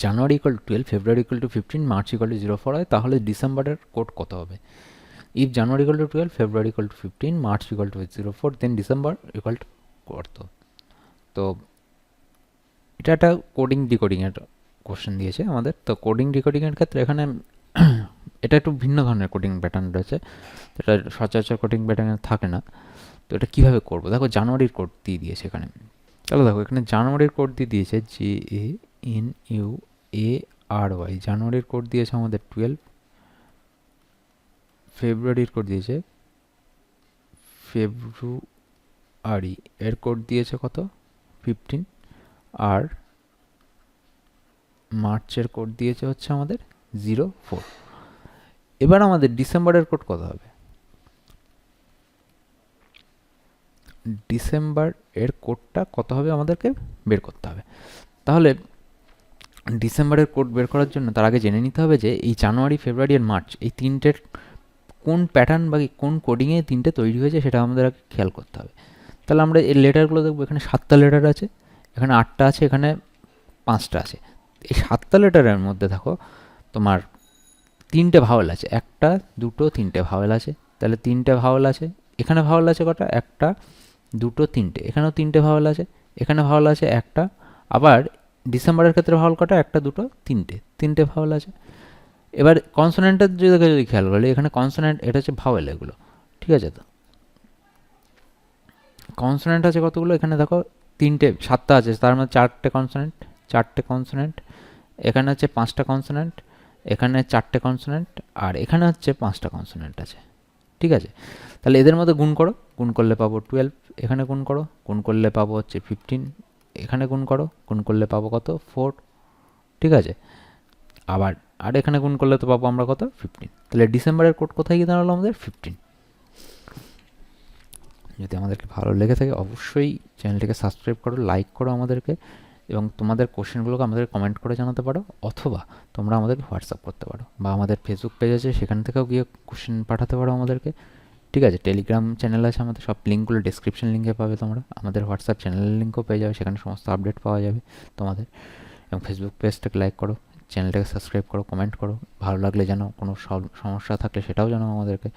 January equal to 12, February equal to 15, March equal to 04 হয়, তাহলে ডিসেম্বরের কোড কত হবে? If January equal to 12, February equal to 15, March equal to 04, then December equal to কত? তো এটা একটা কোডিং ডিকোডিংয়ের কোশ্চেন দিয়েছে আমাদের। তো কোডিং ডিকোডিংয়ের ক্ষেত্রে এখানে এটা একটু ভিন্ন ধরনের কোডিং প্যাটার্ন রয়েছে, এটা সচরাচর কোডিং প্যাটার্নে থাকে না। তো এটা কীভাবে করবো? দেখো জানুয়ারির কোড দিয়ে দিয়েছে এখানে। চলো দেখো এখানে জানুয়ারির কোড দিয়ে দিয়েছে JANUARY, জানুয়ারির কোড দিয়েছে আমাদের 12, ফেব্রুয়ারির কোড দিয়েছে ফেব্রুয়ারি, এর কোড দিয়েছে কত? 15, আর মার্চের কোড দিয়েছে হচ্ছে আমাদের 04। এবার আমাদের ডিসেম্বরের কোড কত হবে? ডিসেম্বর এর কোডটা কত হবে আমাদেরকে বের করতে হবে। তাহলে ডিসেম্বরের কোড বের করার জন্য তার আগে জেনে নিতে হবে যে এই জানুয়ারি, ফেব্রুয়ারি আর মার্চ এই তিনটের কোন প্যাটার্ন বা কোন কোডিংয়ে তিনটে তৈরি হয়েছে সেটা আমাদের আগে খেয়াল করতে হবে। তাহলে আমরা এই লেটারগুলো দেখবো, এখানে 7টা লেটার আছে, এখানে 8টা আছে, এখানে 5টা আছে। এই 7টা লেটারের মধ্যে দেখো তোমার 3টে ভাওয়েল আছে, 1টা 2টো 3টে ভাওয়েল আছে, তাহলে 3টে ভাওয়েল আছে। এখানে ভাওয়েল আছে কটা? 1টা 2টো 3টে, এখানেও 3টে ভাওয়েল আছে, এখানে ভাওয়েল আছে 1টা। আবার ডিসেম্বরের ক্ষেত্রে ভাওয়েল কটা? 1টা 2টো 3টে ভাওয়েল আছে। এবার কনসোনেন্টের যদি খেয়াল করি, এখানে কনসোনেন্ট, এটা হচ্ছে ভাওয়েল এগুলো, ঠিক আছে? তো কনসোনেন্ট আছে কতগুলো? এখানে দেখো 7টা আছে, তার মধ্যে 4টে কনসোনেন্ট, এখানে হচ্ছে 5টা কনসোনেন্ট, এখানে 4টে কনসোনেন্ট, আর এখানে হচ্ছে 5টা কনসোনেন্ট আছে, ঠিক আছে? তাহলে এদের মধ্যে গুণ করো, গুণ করলে পাবো 12, এখানে গুণ করো, গুণ করলে পাবো হচ্ছে 15, এখানে গুণ করো, গুণ করলে পাবো কত? 4, ঠিক আছে? আবার আর এখানে গুণ করলে তো পাবো আমরা কত? 15। তাহলে ডিসেম্বরের কোড কোথায় গিয়ে দাঁড়ালো আমাদের? 15। যদি আমাদেরকে ভালো লেগে থাকে অবশ্যই চ্যানেলটিকে সাবস্ক্রাইব করো, লাইক করো আমাদেরকে, এবং তোমাদের কোশ্চেনগুলোকে আমাদের কমেন্ট করে জানাতে পারো, অথবা তোমরা আমাদেরকে হোয়াটসঅ্যাপ করতে পারো, বা আমাদের ফেসবুক পেজ আছে সেখান থেকেও গিয়ে কোশ্চেন পাঠাতে পারো আমাদেরকে, ঠিক আছে? টেলিগ্রাম চ্যানেল আছে আমাদের, সব লিঙ্কগুলো ডিসক্রিপশন লিঙ্কে পাবে তোমরা। আমাদের হোয়াটসঅ্যাপ চ্যানেলের লিঙ্কও পেয়ে যাবে, সেখানে সমস্ত আপডেট পাওয়া যাবে তোমাদের। এবং ফেসবুক পেজটাকে লাইক করো, চ্যানেলটাকে সাবস্ক্রাইব করো, কমেন্ট করো, ভালো লাগলে জানো, কোনো সমস্যা থাকলে সেটাও জানাও আমাদেরকে।